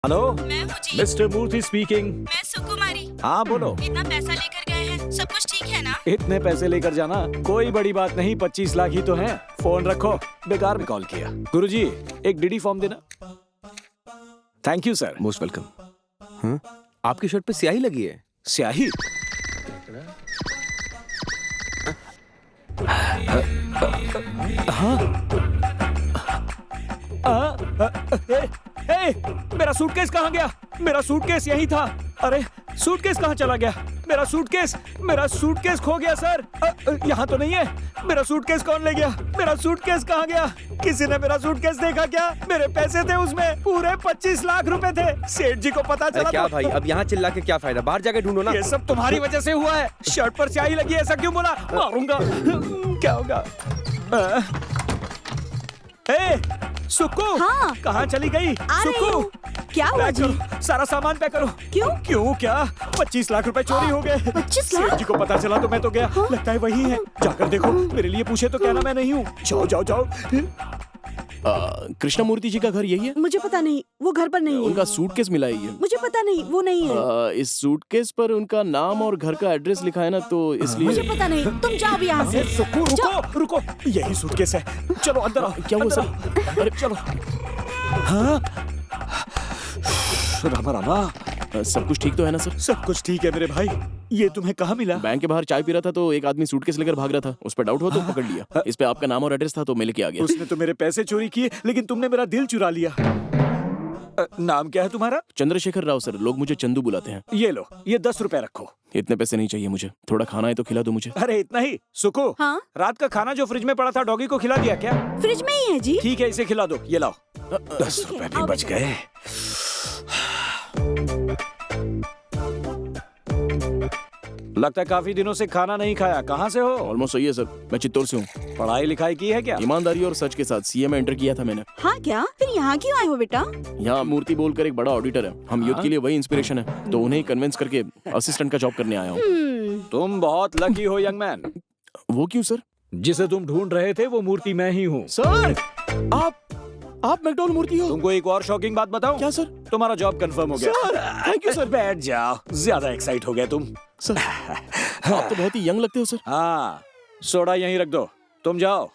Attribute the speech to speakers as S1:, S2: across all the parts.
S1: Hello,
S2: मैं हूँ जी।
S1: Mister मूर्ति speaking.
S2: मैं सुकुमारी।
S1: हाँ बोलो।
S2: इतना पैसा लेकर गए हैं, सब कुछ ठीक है ना?
S1: इतने पैसे लेकर जाना कोई बड़ी बात नहीं, 25 लाख ही तो हैं। फोन रखो, बेकार में कॉल किया। गुरुजी, एक डीडी फॉर्म देना। Thank you sir.
S3: Most welcome. आपकी शर्ट पे स्याही लगी है।
S1: स्याही? मेरा सूटकेस कहाँ गया? मेरा सूटकेस यही था। अरे सूटकेस कहाँ चला गया? मेरा सूटकेस खो गया सर। यहाँ तो नहीं है। मेरा सूटकेस कौन ले गया? मेरा सूटकेस कहाँ गया? किसी ने मेरा सूटकेस देखा क्या? मेरे पैसे थे उसमें, पूरे 25 लाख रुपए थे। सेठ जी को पता चला
S3: क्या
S1: तो...
S3: भाई, अब यहाँ चिल्ला के क्या फायदा? बाहर जाके ढूंढो ना।
S1: ये सब तुम्हारी वजह से हुआ है। शर्ट पर स्याही लगी है, ऐसा क्यों बोला? मारूंगा। क्या होगा? सुक्कू,
S4: हाँ।
S1: कहाँ चली गई? सुक्कू,
S4: क्या हुआ
S1: पैक
S4: जी?
S1: करो, सारा सामान पैक करो।
S4: क्यों?
S1: क्यों क्या? 25 लाख रुपए चोरी हो गए।
S4: 25 लाख?
S1: सेठ जी को पता चला तो मैं तो गया। लगता है वही है। जाकर देखो, मेरे लिए पूछे तो कहना मैं नहीं हूँ। जाओ जाओ जाओ।
S5: कृष्णमूर्ति जी का घर यही है?
S4: मुझे पता नहीं, वो घर पर नहीं है।
S5: उनका सूटकेस मिला ही है।
S4: मुझे पता नहीं, वो नहीं है।
S5: इस सूटकेस पर उनका नाम और घर का एड्रेस लिखा है ना, तो इसलिए।
S4: मुझे पता नहीं, तुम जाओ भी यहाँ से।
S1: सुक्कू रुको रुको, यही सूटकेस है। चलो अंदर आओ।
S5: क्या हुआ
S1: अंदर
S5: सर?
S1: आओ। अरे चलो। हाँ, रामा रामा,
S5: सब कुछ ठीक तो है ना सर?
S1: सब कुछ ठीक है मेरे भाई। ये तुम्हें कहाँ मिला?
S5: बैंक के बाहर चाय पी रहा था तो एक आदमी सूटकेस लेकर भाग रहा था। उस पर डाउट हुआ तो पकड़ लिया। इस पे आपका नाम और एड्रेस था तो मैं लेके आ गया।
S1: उसने तो मेरे पैसे चोरी किए, लेकिन तुमने मेरा दिल चुरा लिया। नाम क्या है तुम्हारा?
S5: चंद्रशेखर राव सर, लोग मुझे चंदू बुलाते हैं।
S1: ये लो, ये 10 रुपए रखो।
S5: इतने पैसे नहीं चाहिए मुझे, थोड़ा खाना है तो खिला दो मुझे।
S1: अरे इतना ही? सुको,
S4: हाँ?
S1: रात का खाना जो फ्रिज में पड़ा था, डॉगी को खिला दिया क्या?
S4: फ्रिज में ही है जी।
S1: ठीक है, इसे खिला दो। ये लाओ। 10
S4: ठीक है,
S1: रुपए भी
S4: आओ
S1: बच गए। लगता है काफी दिनों से खाना नहीं खाया। कहाँ से हो?
S5: ऑलमोस्ट सही है सर, मैं चित्तौड़ से हूँ।
S1: पढ़ाई लिखाई की है क्या?
S5: ईमानदारी और सच के साथ सीए में एंटर किया था मैंने।
S4: हाँ क्या? फिर यहाँ क्यों आए हो बेटा?
S5: यहाँ मूर्ति बोलकर एक बड़ा ऑडिटर है, हम यूथ के लिए वही इंस्पिरेशन है, तो उन्हें कन्विंस करके असिस्टेंट का जॉब करने आया हूँ।
S1: तुम बहुत लकी हो यंग मैन।
S5: वो क्यों सर?
S1: जिसे तुम ढूंढ रहे थे वो मूर्ति मैं ही हूँ।
S5: सर आप मैकडॉल मूर्ति हो?
S1: तुमको एक और शॉकिंग बात बताऊं?
S5: क्या सर?
S1: तुम्हारा जॉब कंफर्म हो गया।
S5: Sir, thank you sir.
S1: बैठ जाओ, ज्यादा एक्साइट हो गए तुम।
S5: सर आप तो बहुत ही यंग लगते हो सर।
S1: हाँ, सोडा यहीं रख दो, तुम जाओ।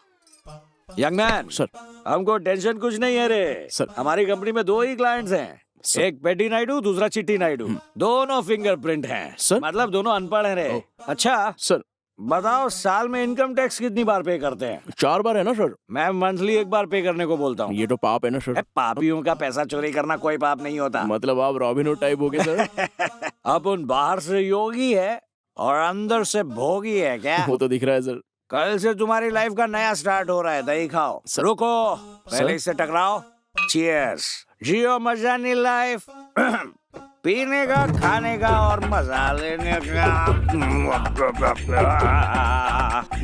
S1: यंग मैन
S5: सर,
S1: हमको टेंशन कुछ नहीं है रे।
S5: सर।
S1: हमारी कंपनी में 2 ही क्लाइंट्स हैं,
S5: सर।
S1: एक पेटी नायडू, दूसरा चिट्टी नायडू। दोनों फिंगरप्रिंट हैं।
S5: सर।
S1: मतलब दोनों अनपढ़ हैं रे। अच्छा
S5: सर
S1: बताओ, साल में इनकम टैक्स कितनी बार पे करते हैं?
S5: 4 बार है ना सर?
S1: मैं मंथली 1 बार पे करने को बोलता हूँ।
S5: ये तो पाप है ना सर?
S1: पापियों का पैसा चोरी करना कोई पाप नहीं होता।
S5: मतलब आप रॉबिनहुड टाइप हो गए सर?
S1: अपन बाहर से योगी है और अंदर से भोगी है क्या?
S5: वो तो दिख रहा है सर।
S1: कल से तुम्हारी लाइफ का नया स्टार्ट हो रहा है, दही खाओ। रुको, पहले इससे टकराओ। चीयर्स। जियो मजानी लाइफ। पीने का, खाने का और मजा लेने का।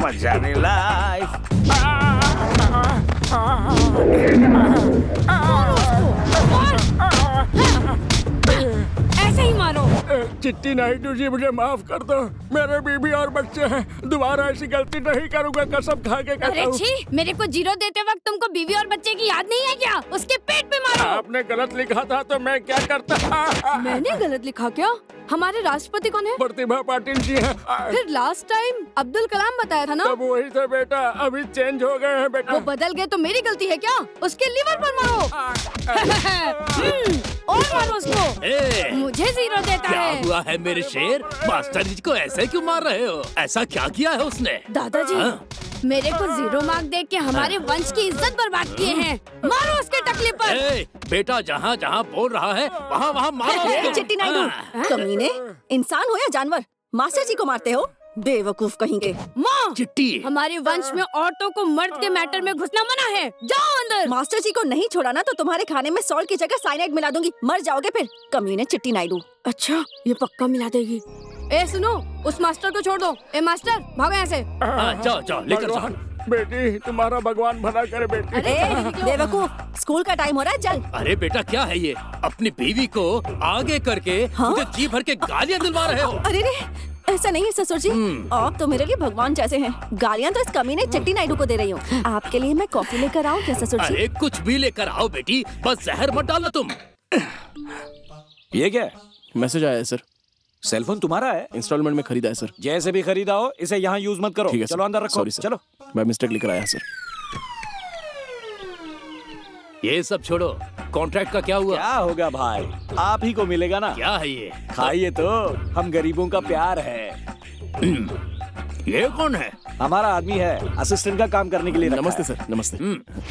S1: मजानी लाइफ।
S2: ऐसे ही मारो।
S6: चिट्टी नायडू जी, मुझे माफ कर दो। मेरे बीबी और बच्चे हैं, दोबारा ऐसी गलती नहीं करूंगा, कसम खा के कहता
S2: अरे
S6: हूँ।
S2: छी, मेरे को जीरो देते वक्त तुमको बीवी और बच्चे की याद नहीं है क्या? उसके पेट पे मारो।
S6: आपने गलत लिखा था तो मैं क्या करता?
S2: मैंने गलत लिखा क्या? हमारे राष्ट्रपति कौन है?
S6: प्रतिभा पाटिल जी हैं।
S2: फिर लास्ट टाइम अब्दुल कलाम बताया था ना?
S6: तब वही थे बेटा, अभी चेंज हो गए हैं बेटा।
S2: वो बदल गए तो मेरी गलती है क्या? उसके लिवर पर मारो। और मारो उसको। मुझे जीरो देता
S7: क्या
S2: है।
S7: हुआ है मेरे शेर? मास्टर जी को ऐसे क्यों मार रहे हो? ऐसा क्या किया है उसने?
S2: दादाजी,
S7: हाँ?
S2: मेरे को जीरो मार्क देख के हमारे वंश की इज्जत बर्बाद किए हैं। मारो उसके टकले पर।
S7: बेटा जहाँ जहाँ बोल रहा है वहाँ वहाँ मारो उसको।
S4: चिट्टी नायडू, कमीने, इंसान हो या जानवर, मास्टर जी को मारते हो? बेवकूफ कहेंगे।
S2: माँ,
S7: चिट्टी,
S2: हमारे वंश में औरतों को मर्द के मैटर में घुसना मना है। जाओ अंदर।
S4: मास्टर जी को नहीं छोड़ा ना तो तुम्हारे खाने में सॉल्ट की जगह साइनाइड मिला दूंगी, मर जाओगे फिर। कमीने चिट्टी नायडू।
S2: अच्छा, ये पक्का मिला देगी। ए सुनो, उस मास्टर को छोड़ दो। ए मास्टर, भागो यहाँ से।
S7: जाओ जाओ लेकर जाओ।
S6: बेटी, तुम्हारा भगवान भला करे बेटी।
S4: अरे बेवकूफ, स्कूल का टाइम हो रहा है, चल।
S7: अरे बेटा क्या है ये? अपनी बीवी को आगे करके मुझे जी भर के गालियाँ दिलवा रहे हो।
S4: अरे रे, ऐसा नहीं है ससुर जी, आप तो मेरे लिए भगवान जैसे हैं। गालियाँ तो इस कमीने चिट्टी नायडू को दे रही हूँ। आपके लिए मैं कॉफी लेकर आऊँ क्या ससुर जी?
S7: अरे कुछ भी लेकर आओ बेटी, बस जहर मत डालो तुम।
S1: ये क्या है?
S5: मैसेज आया है सर,
S1: सेलफोन तुम्हारा है?
S5: इंस्टॉलमेंट में खरीदा है सर।
S1: जैसे भी खरीदा हो इसे यहाँ यूज मत करो।
S5: ठीक है
S1: चलो अंदर रखो।
S5: सॉरी सर,
S1: चलो।
S5: मैं मिस्टेक लेकर आया सर।
S7: ये सब छोड़ो, कॉन्ट्रैक्ट का क्या हुआ?
S1: क्या होगा भाई, आप ही को मिलेगा ना।
S7: क्या है ये?
S1: खाइए तो, हम गरीबों का प्यार है।
S7: ये कौन है?
S1: हमारा आदमी है, असिस्टेंट का काम करने के लिए रखा
S5: नमस्ते
S1: है।
S5: सर, नमस्ते।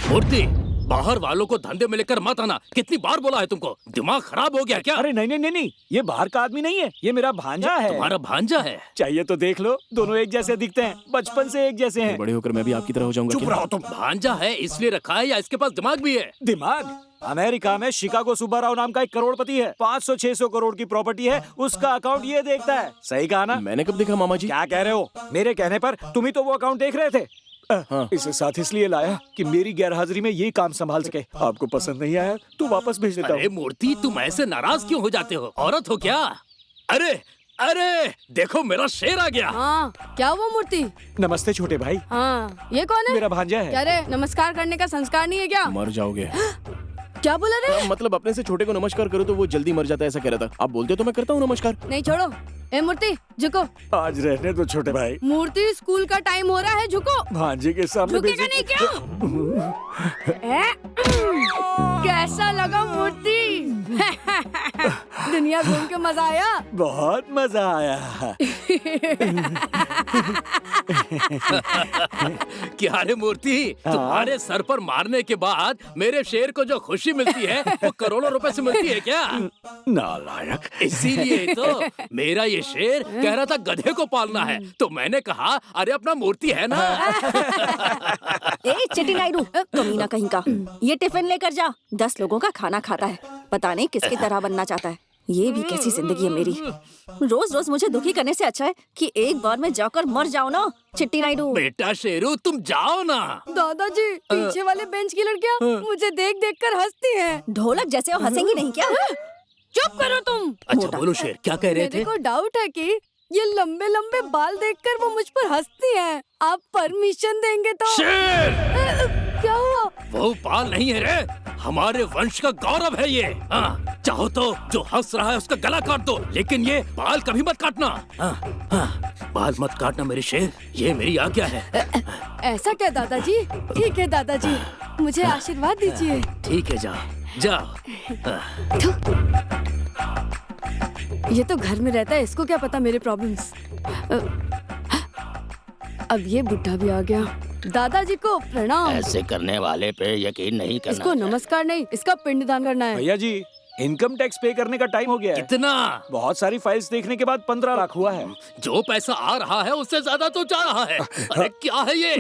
S7: मूर्ति, बाहर वालों को धंधे में लेकर मत आना। कितनी बार बोला है तुमको? दिमाग खराब हो गया क्या?
S1: अरे नहीं नहीं नहीं नहीं, ये बाहर का आदमी नहीं है, ये मेरा भांजा है।
S7: तुम्हारा भांजा है?
S1: चाहिए तो देख लो, दोनों एक जैसे दिखते हैं, बचपन से एक जैसे हैं।
S5: बड़े होकर मैं भी आपकी तरह हो जाऊंगा
S1: चुप
S5: क्या?
S1: रहो तुम।
S7: भांजा है इसलिए रखा है या इसके पास दिमाग भी है?
S1: दिमाग? अमेरिका में शिकागो सुब्बाराव नाम का एक करोड़पति है, 500-600 करोड़ की प्रॉपर्टी है, उसका अकाउंट ये देखता है। सही कहा ना?
S5: मैंने कब देखा मामा जी?
S1: क्या कह रहे हो? मेरे कहने पर तुम ही तो वो अकाउंट देख रहे थे।
S5: हाँ।
S1: इसे साथ इसलिए लाया कि मेरी गैरहाजिरी में ये काम संभाल सके। आपको पसंद नहीं आया तो वापस भेज देता
S7: अरे
S1: हूँ।
S7: मूर्ति, तुम ऐसे नाराज क्यों हो जाते हो? औरत हो क्या? अरे अरे देखो, मेरा शेर आ गया।
S2: हाँ, क्या हुआ मूर्ति?
S1: नमस्ते छोटे भाई।
S2: हाँ, ये कौन है?
S1: मेरा भांजा है।
S2: क्या रे, नमस्कार करने का संस्कार नहीं है क्या?
S5: मर जाओगे।
S2: क्या बोला रे?
S5: मतलब अपने से छोटे को नमस्कार करो तो वो जल्दी मर जाता है, ऐसा कह रहा था। आप बोलते हो तो मैं करता हूँ नमस्कार।
S2: नहीं, छोड़ो। ए मूर्ति, झुको।
S1: आज रहने दो छोटे भाई।
S2: मूर्ति, स्कूल का टाइम हो रहा है, झुको।
S1: भांजे के सामने
S2: झुकेगा नहीं क्या? कैसा लगा मूर्ति? दुनिया घूम के मजा आया?
S1: बहुत मजा आया।
S7: क्या रे मूर्ति, तुम्हारे सर पर मारने के बाद मेरे शेर को जो खुशी मिलती है वो करोड़ों रुपए से मिलती है क्या?
S1: नालायक।
S7: इसीलिए तो मेरा ये शेर कह रहा था गधे को पालना है, तो मैंने कहा अरे अपना मूर्ति है ना।
S4: ए चिट्टी नायडू, कमीना कहीं का, ये टिफिन लेकर जा। 10 लोगों का खाना खाता है, पता नहीं किसकी तरह बनना चाहता है। ये भी कैसी जिंदगी है मेरी। रोज रोज मुझे दुखी करने से अच्छा है कि एक बार में जाकर मर जाओ ना चिट्टी नायडू।
S7: बेटा शेरू, तुम जाओ ना।
S2: दादाजी, पीछे वाले बेंच की लड़कियां मुझे देख देख कर हंसती हैं।
S4: ढोलक जैसे हो, हंसेंगी नहीं क्या?
S2: चुप करो तुम।
S7: अच्छा बोलो शेर, क्या कह रहे
S2: मेरे
S7: थे?
S2: को डाउट है कि ये लंबे लंबे बाल देखकर वो मुझ पर हंसती हैं। आप परमिशन देंगे तो?
S7: शेर,
S2: क्या हुआ?
S7: वो बाल नहीं है रे, हमारे वंश का गौरव है ये। हाँ, चाहो तो जो हंस रहा है उसका गला काट दो, लेकिन ये बाल कभी मत काटना। बाल मत काटना मेरे शेर, ये मेरी आज्ञा है।
S2: ऐसा क्या दादाजी? ठीक है दादाजी, मुझे आशीर्वाद दीजिए।
S7: ठीक है, जाओ जाओ।
S2: ये तो घर में रहता है, इसको क्या पता मेरे प्रॉब्लम्स। अब ये बुढ़ा भी आ गया। दादाजी को प्रणाम।
S7: ऐसे करने वाले पे यकीन नहीं करना।
S2: इसको नमस्कार नहीं, इसका पिंडदान करना है।
S1: भैया जी, इनकम टैक्स पे करने का टाइम हो गया है।
S7: कितना?
S1: बहुत सारी फाइल्स देखने के बाद 15 लाख हुआ है।
S7: जो पैसा आ रहा है उससे ज्यादा तो जा रहा है। अरे क्या है ये?